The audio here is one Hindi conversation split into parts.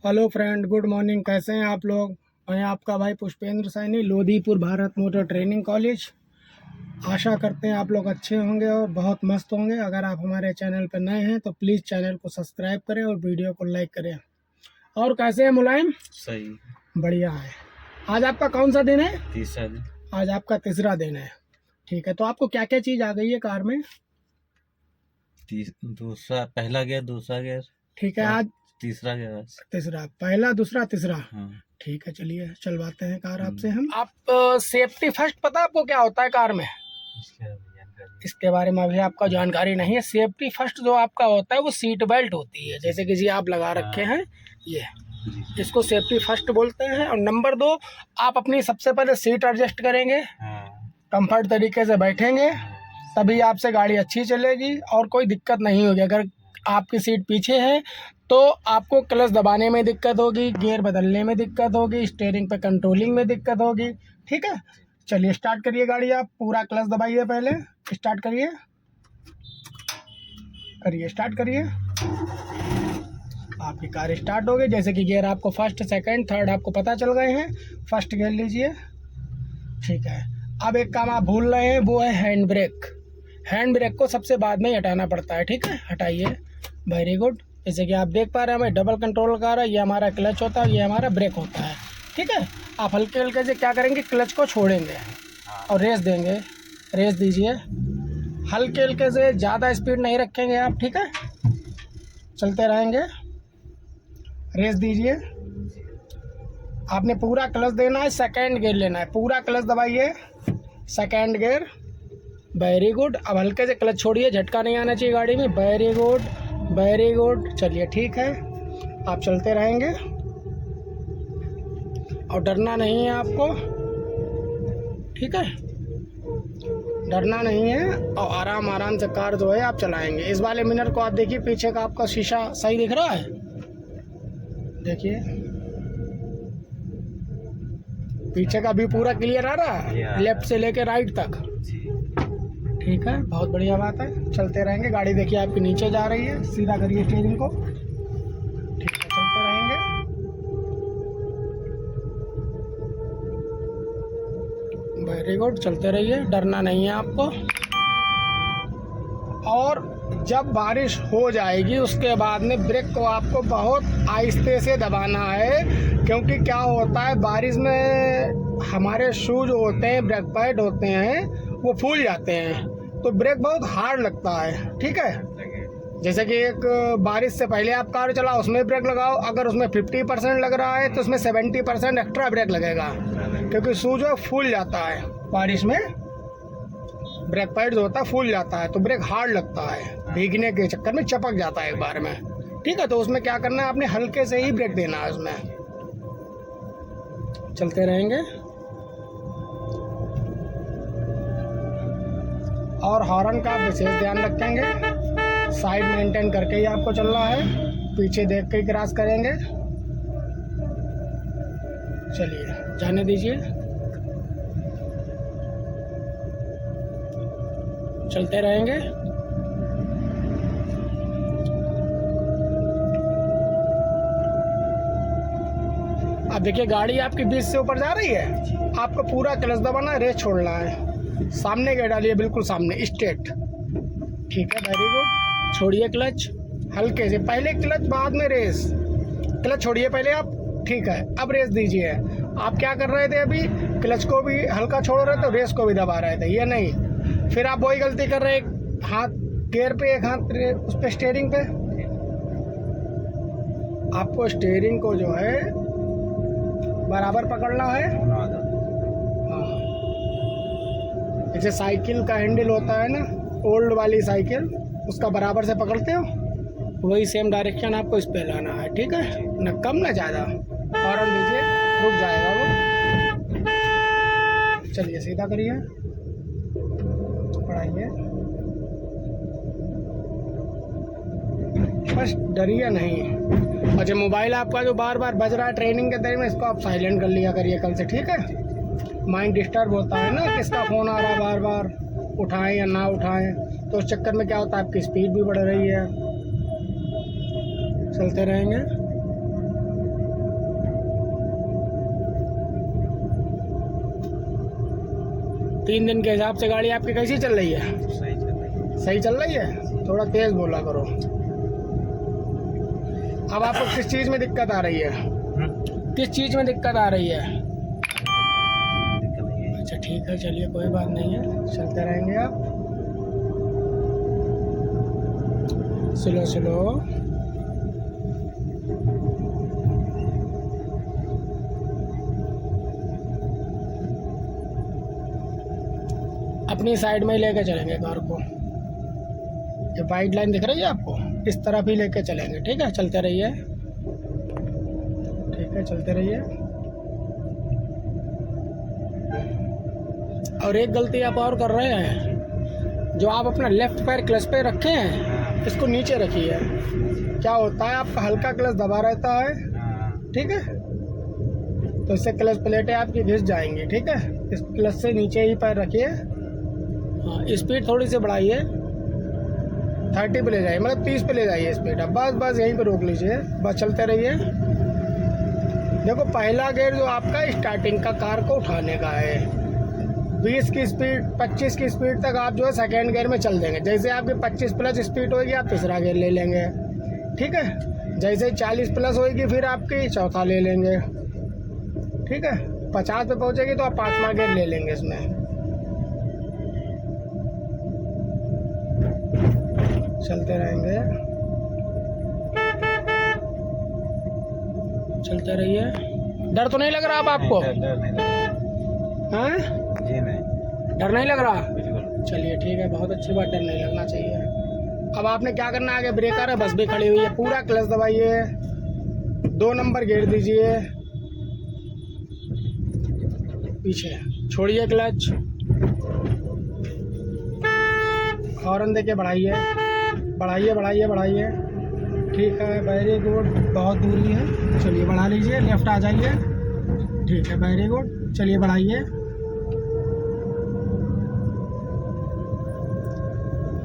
Hello friend, good morning. कैसे हैं आप लोग? मैं आपका भाई Pushpendra Saini, Lodhipur Bharat motor training college. आशा करते हैं आप लोग अच्छे होंगे और बहुत मस्त होंगे। अगर आप हमारे चैनल पर नए हैं तो प्लीज़ चैनल को सब्सक्राइब करें और वीडियो को लाइक करें। और कैसे हैं मुलायम? सही। बढ़िया है। आज आपका कौन सा दिन है? तीसरा दिन। आज आपका तीसरा दिन है। ठीक है, तो आपको क्या क्या चीज़ आ गई है कार में? दूसरा, पहला गियर, दूसरा गियर, ठीक है, आज तीसरा गियर। तीसरा, पहला दूसरा तीसरा। हाँ। ठीक है, चलिए चलवाते हैं कार आपसे हम। आप सेफ्टी फर्स्ट, पता है आपको क्या होता है कार में? इसके बारे में अभी आपका जानकारी नहीं है। सेफ्टी फर्स्ट जो आपका होता है वो सीट बेल्ट होती है, जैसे कि जी आप लगा रखे हैं ये, इसको सेफ्टी फर्स्ट बोलते हैं। और नंबर 2, आप अपनी सबसे पहले सीट एडजस्ट करेंगे, कंफर्ट तरीके से बैठेंगे, तभी आपसे गाड़ी अच्छी चलेगी और कोई दिक्कत नहीं होगी। अगर आपकी सीट पीछे है तो आपको क्लच दबाने में दिक्कत होगी, गियर बदलने में दिक्कत होगी, स्टीयरिंग पे कंट्रोलिंग में दिक्कत होगी। ठीक है, चलिए स्टार्ट करिए गाड़ी। आप पूरा क्लच दबाइए, पहले स्टार्ट करिए, स्टार्ट करिए। आपकी कार स्टार्ट हो गई। जैसे कि गियर आपको फर्स्ट, सेकंड, थर्ड आपको पता चल गए हैं। फर्स्ट गियर लीजिए। ठीक है, अब एक काम आप भूल रहे हैं, वो है हैंड ब्रेक। हैंड ब्रेक को सबसे बाद में ही हटाना पड़ता है। ठीक है, हटाइए। Very good. जैसे कि आप देख पा रहे हैं, हमें डबल कंट्रोल कार है। ये हमारा क्लच होता है, ये हमारा ब्रेक होता है। ठीक है, आप हल्के हल्के से क्या करेंगे, क्लच को छोड़ेंगे और रेस देंगे। रेस दीजिए हल्के हल्के से, ज़्यादा स्पीड नहीं रखेंगे आप। ठीक है, चलते रहेंगे। रेस दीजिए। आपने पूरा क्लच देना है, सेकंड गियर लेना है। पूरा क्लच दबाइए, सेकंड गियर। Very good. अब हल्के से क्लच छोड़िए, झटका नहीं आना चाहिए गाड़ी में। Very good, very good. चलिए ठीक है, आप चलते रहेंगे और डरना नहीं है आपको। ठीक है, डरना नहीं है और आराम आराम से कार जो है आप चलाएंगे। इस वाले मिरर को आप देखिए, पीछे का आपका शीशा सही दिख रहा है? देखिए पीछे का भी पूरा क्लियर आ रहा है, लेफ्ट से लेके राइट तक। ठीक है, बहुत बढ़िया बात है। चलते रहेंगे। गाड़ी देखिए आपकी नीचे जा रही है, सीधा करिए स्टीयरिंग को। ठीक है, चलते रहेंगे। वेरी गुड, चलते रहिए, डरना नहीं है आपको। और जब बारिश हो जाएगी उसके बाद में ब्रेक को आपको बहुत आहिस्ते से दबाना है, क्योंकि क्या होता है, बारिश में हमारे शूज होते हैं, ब्रेक पैड होते हैं, वो फूल जाते हैं, तो ब्रेक बहुत हार्ड लगता है। ठीक है, जैसे कि एक बारिश से पहले आप कार चलाओ, उसमें ब्रेक लगाओ। अगर उसमें 50% लग रहा है तो उसमें 70% एक्स्ट्रा ब्रेक लगेगा, क्योंकि शूज फूल जाता है बारिश में। ब्रेक पैड जो होता है फूल जाता है तो ब्रेक हार्ड लगता है, भीगने के चक्कर में चपक जाता है एक बार में। ठीक है, तो उसमें क्या करना है, आपने हल्के से ही ब्रेक देना है उसमें। चलते रहेंगे। और हॉर्न का विशेष ध्यान रखेंगे, साइड मेंटेन करके ही आपको चलना है, पीछे देख के ही क्रॉस करेंगे। चलिए जाने दीजिए, चलते रहेंगे। अब देखिए गाड़ी आपकी 20 से ऊपर जा रही है, आपको पूरा क्लच दबाना है, रेस छोड़ना है। सामने के डालिए, बिल्कुल सामने, स्ट्रेट। ठीक है, वेरी गुड। छोड़िए क्लच हल्के से, पहले क्लच बाद में रेस। क्लच छोड़िए पहले आप। ठीक है, अब रेस दीजिए। आप क्या कर रहे थे, अभी क्लच को भी हल्का छोड़ रहे थे, रेस को भी दबा रहे थे, ये नहीं। फिर आप वही गलती कर रहे, एक हाथ गियर पे, एक हाथ उस पे स्टीयरिंग पे। आपको स्टीयरिंग को जो है बराबर पकड़ना है। हाँ, जैसे साइकिल का हैंडल होता है ना, ओल्ड वाली साइकिल, उसका बराबर से पकड़ते हो, वही सेम डायरेक्शन आपको इस पे लाना है। ठीक है, न कम न ज़्यादा। हॉर्न दीजिए, रुक जाएगा वो। चलिए सीधा करिए, पढ़ाइए, बस डरिए नहीं। अच्छा, मोबाइल आपका जो बार बार बज रहा है ट्रेनिंग के दौरान, इसको आप साइलेंट कर लिया करिए कल से। ठीक है, माइंड डिस्टर्ब होता है ना, किसका फ़ोन आ रहा है बार बार, उठाएं या ना उठाएं, तो उस चक्कर में क्या होता है, आपकी स्पीड भी बढ़ रही है। चलते रहेंगे। 3 दिन के हिसाब से गाड़ी आपकी कैसी चल रही है? सही चल रही है। सही चल रही है? थोड़ा तेज बोला करो। अब आपको किस चीज़ में दिक्कत आ रही है? किस चीज़ में दिक्कत आ रही है? दिक्कत नहीं है। अच्छा ठीक है, चलिए कोई बात नहीं है, चलते रहेंगे आप। Slow slow. अपनी साइड में ही लेके चलेंगे कार को। ये वाइट लाइन दिख रही है आपको? इस तरफ ही लेके चलेंगे, ठीक है? चलते रहिए, ठीक है, चलते रहिए। और एक गलती आप और कर रहे हैं, जो आप अपना लेफ्ट पैर क्लच पे रखे हैं, इसको नीचे रखिए। क्या होता है, आपका हल्का क्लच दबा रहता है, ठीक है? तो इससे क्लच प्लेटें आपकी घिस जाएंगी, ठीक है? इस क्लच से नीचे ही पैर रखिए। हाँ, स्पीड थोड़ी सी बढ़ाइए, 30 पे ले जाइए, मतलब 30 पे ले जाइए स्पीड। अब बस बस यहीं पे रोक लीजिए, बस चलते रहिए। देखो पहला गेयर जो आपका स्टार्टिंग का कार को उठाने का है, 20 की स्पीड 25 की स्पीड तक आप जो है सेकेंड गियर में चल देंगे। जैसे आपकी 25 प्लस स्पीड होगी आप तीसरा गियर ले लेंगे, ठीक है? जैसे 40 प्लस होगी फिर आपकी चौथा ले लेंगे, ठीक है? 50 पे पहुंचेगी तो आप 5वां गियर ले लेंगे इसमें। चलते रहेंगे, चलते रहिए। डर तो नहीं लग रहा अब आपको? डर नहीं लग रहा। हाँ, जी नहीं, डर नहीं लग रहा? बिल्कुल। चलिए ठीक है, बहुत अच्छी बात, डर नहीं लगना चाहिए। अब आपने क्या करना है, आगे ब्रेकर है, बस भी खड़ी हुई है, पूरा क्लच दबाइए, 2 नंबर घेर दीजिए, पीछे छोड़िए क्लच, हॉर्न देके बढ़ाइए, बढ़ाइए बढ़ाइए बढ़ाइए, ठीक है, वेरी गुड। बहुत दूरी है, चलिए बढ़ा लीजिए, लेफ्ट आ जाइए, ठीक है, वेरी गुड। चलिए बढ़ाइए,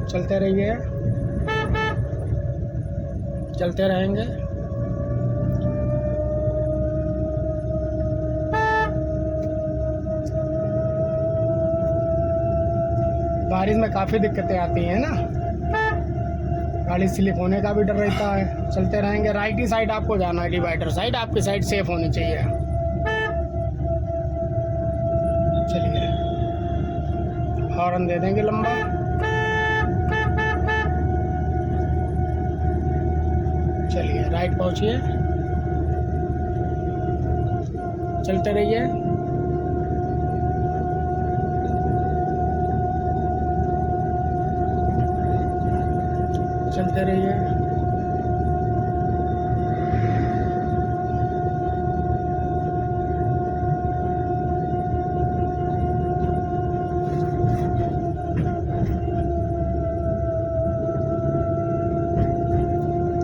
चलते रहिए, चलते रहेंगे। बारिश में काफ़ी दिक्कतें आती हैं ना, गाड़ी स्लिप होने का भी डर रहता है। चलते रहेंगे, राइट ही साइड आपको जाना है, डिवाइडर साइड आपकी साइड सेफ होनी चाहिए। चलिए हॉर्न दे देंगे लंबा, चलिए राइट पहुंचिए, चलते रहिए, चलते रहिए।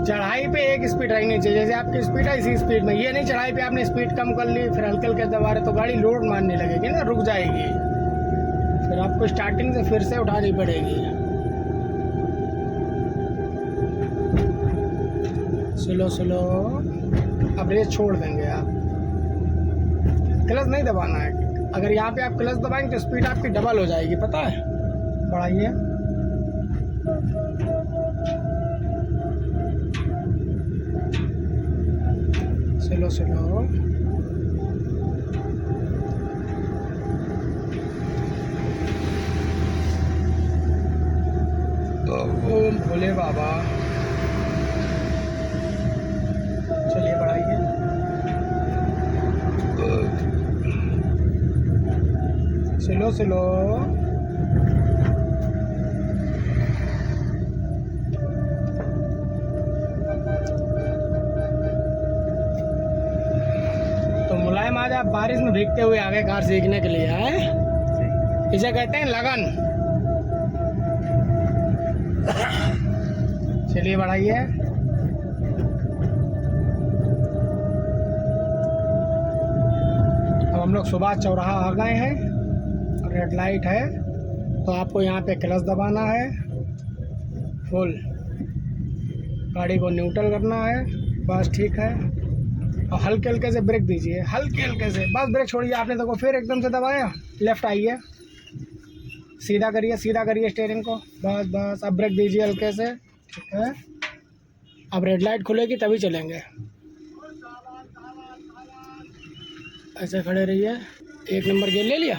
चढ़ाई पे एक स्पीड रहनी चाहिए, जैसे आपकी स्पीड है इसी स्पीड में। ये नहीं चढ़ाई पे आपने स्पीड कम कर ली फिर हल्के हल्के दबा रहे तो गाड़ी लोड मारने लगेगी ना, रुक जाएगी, फिर आपको स्टार्टिंग से फिर से उठानी पड़ेगी। स्लो स्लो, अब रेस छोड़ देंगे आप, क्लच नहीं दबाना है। अगर यहाँ पे आप क्लच दबाएंगे तो स्पीड आपकी डबल हो जाएगी, पता है? बढ़ाइए, स्लो स्लो, ओम भोले बाबा। चलिए बढ़ाइए, स्लो स्लो, तो मुलायम आज आप बारिश में भीगते हुए आ गए कार सीखने के लिए, हैं? इसे कहते हैं लगन। चलिए बढ़ाइए, अब हम लोग सुभाष चौराहा आ गए हैं, रेड लाइट है, तो आपको यहाँ पे क्लच दबाना है, फुल गाड़ी को न्यूट्रल करना है, बस ठीक है। और हल्के हल्के से ब्रेक दीजिए, हल्के हल्के से, बस ब्रेक छोड़िए। आपने देखो फिर एकदम से दबाया, लेफ्ट आइए, सीधा करिए स्टीयरिंग को, बस बस। अब ब्रेक दीजिए हल्के से, ठीक है। अब रेड लाइट खुलेगी तभी चलेंगे, ऐसे खड़े रहिए। 1 नंबर गियर ले लिया।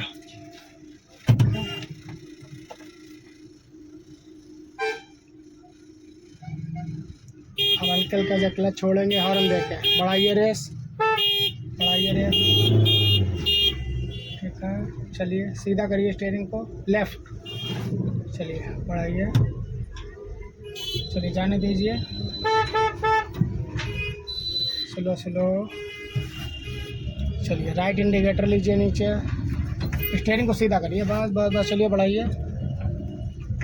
अब हल्के हल्के से क्लच छोड़ेंगे, हॉर्न देके बढ़ाइए रेस, ठीक है। चलिए सीधा करिए स्टीयरिंग को, लेफ्ट, चलिए बढ़ाइए, चलिए जाने दीजिए, स्लो स्लो। चलिए राइट इंडिकेटर लीजिए नीचे, स्टीयरिंग को सीधा करिए, बस बस बस। चलिए बढ़ाइए,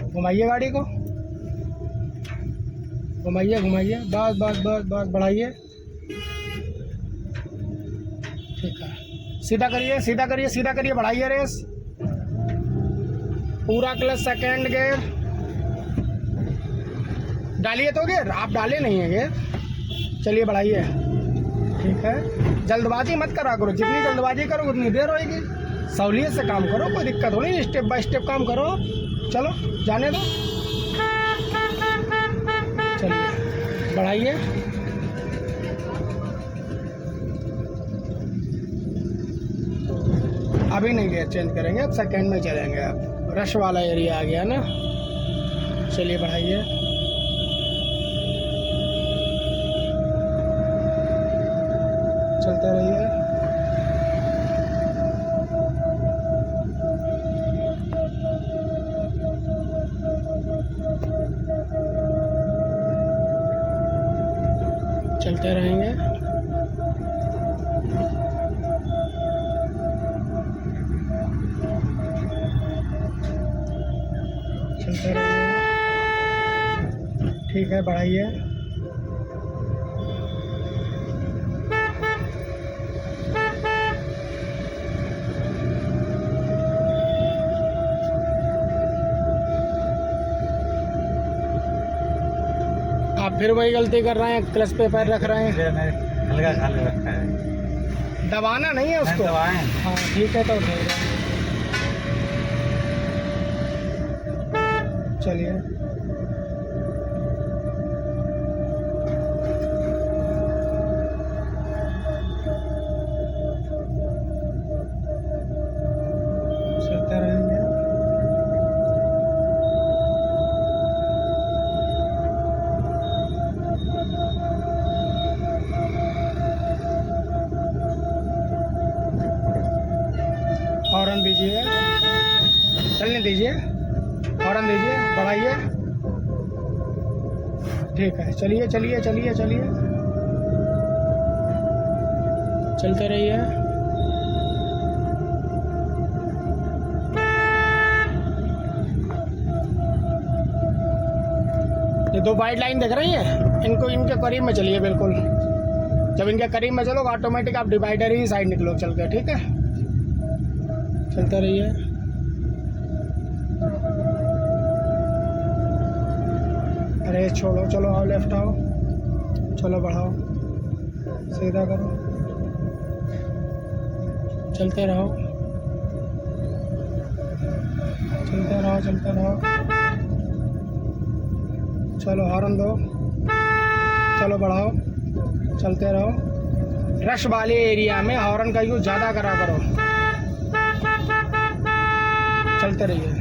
घुमाइए गाड़ी को, घुमाइए घुमाइए, बस बस बस बस। बढ़ाइए, ठीक है। सीधा करिए, बढ़ाइए रेस, पूरा क्लच, सेकंड गियर डालिए। तो गियर आप डाले नहीं है गियर, चलिए बढ़ाइए, ठीक है। जल्दबाजी मत करा करो, जितनी जल्दबाजी करो उतनी देर होएगी। सहूलियत से काम करो, कोई दिक्कत हो नहीं, स्टेप बाय स्टेप काम करो। चलो जाने दो, चलिए बढ़ाइए, अभी नहीं गियर चेंज करेंगे, अब सेकंड में चलेंगे। अब रश वाला एरिया आ गया ना, चलिए बढ़ाइए, चलते रहिए, चलते रहेंगे। चलते रहिए, ठीक है। बढ़ाइए, आप फिर वही गलती कर रहे हैं, क्लच पे पैर रख रहे हैं। हल्का खाली रखा है, दबाना नहीं है उसको। दबाएं। हाँ ठीक है, तो ठीक है, चलिए चलते रहेंगे। हॉर्न दीजिए, चलने दीजिए, हॉर्न दीजिए, बढ़ाइए, ठीक है। चलिए चलिए चलिए चलिए, चलते रहिए। ये 2 वाइट लाइन दिख रही है, इनको इनके करीब में चलिए बिल्कुल। जब इनके करीब में चलोगे ऑटोमेटिक आप डिवाइडर ही साइड निकलो चल के, ठीक है। चलते रहिए, अरे छोड़ो, चलो आओ, लेफ्ट आओ, चलो बढ़ाओ, सीधा करो, चलते रहो, चलते रहो, चलते रहो, चलो हॉर्न दो, चलो बढ़ाओ, चलते रहो। रश वाले एरिया में हॉर्न का यूज़ ज़्यादा करा करो, चलते रहिए,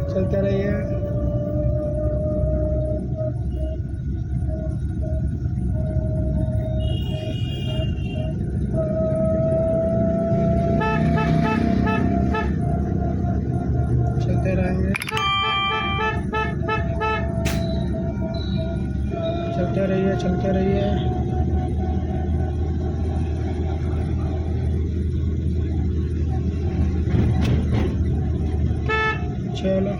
चलते रहिए, चलते रहेंगे, चलते रहिए, चलते रहिए। चलो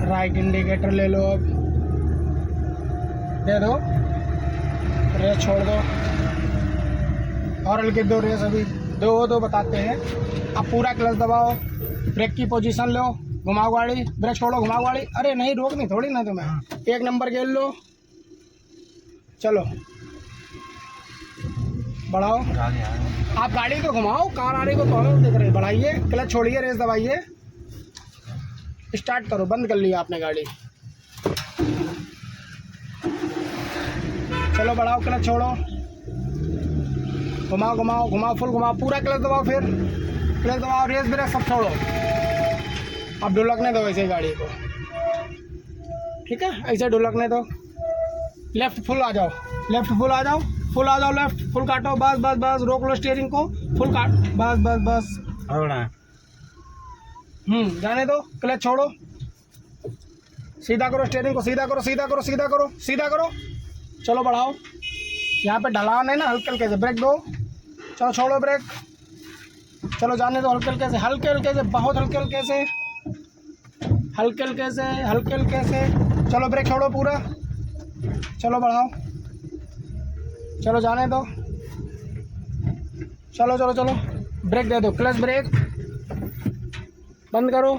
राइट इंडिकेटर ले लो, अब दे दो, रेस छोड़ दो, और हल्की दो रेस अभी। दो बताते हैं। अब पूरा क्लच दबाओ, ब्रेक की पोजीशन लो, घुमाओ गाड़ी, ब्रेक छोड़ो, घुमाओ गाड़ी। अरे नहीं, रोकनी थोड़ी ना तुम्हें। 1 नंबर गेयर लो, चलो बढ़ाओ। गाड़ी आ रही आप गाड़ी को घुमाओ, कार आ रही को तो देख रहे, बढ़ाइए, क्लच छोड़िए, रेस दबाइए, स्टार्ट करो। बंद कर लिया आपने गाड़ी, चलो बढ़ाओ, क्लच छोड़ो, घुमाओ घुमाओ घुमाओ, फुल घुमाओ, पूरा क्लच दबाओ, फिर क्लच दबाओ, रेस ब्रेक सब छोड़ो। अब ढुलकने दो ऐसे गाड़ी को, ठीक है, ऐसे ढुलकने दो। लेफ्ट फुल आ जाओ, लेफ्ट फुल आ जाओ, फुल आ जाओ, लेफ्ट फुल काटो, बस बस बस, रोक लो स्टीयरिंग को, फुल काट, बस बस बस, है। जाने दो, क्लच छोड़ो, सीधा करो स्टीयरिंग को, सीधा करो, सीधा करो, सीधा करो, सीधा करो, चलो बढ़ाओ। यहाँ पे ढलान है ना, हल्के हल्के से ब्रेक दो, चलो छोड़ो ब्रेक, चलो जाने दो, हल्के हल्के से, हल्के हल्के से, बहुत हल्के हल्के से, हल्के हल्के से, हल्के हल्के से, चलो ब्रेक छोड़ो पूरा, चलो बढ़ाओ, चलो जाने दो, चलो चलो चलो, ब्रेक दे दो, क्लच ब्रेक बंद करो।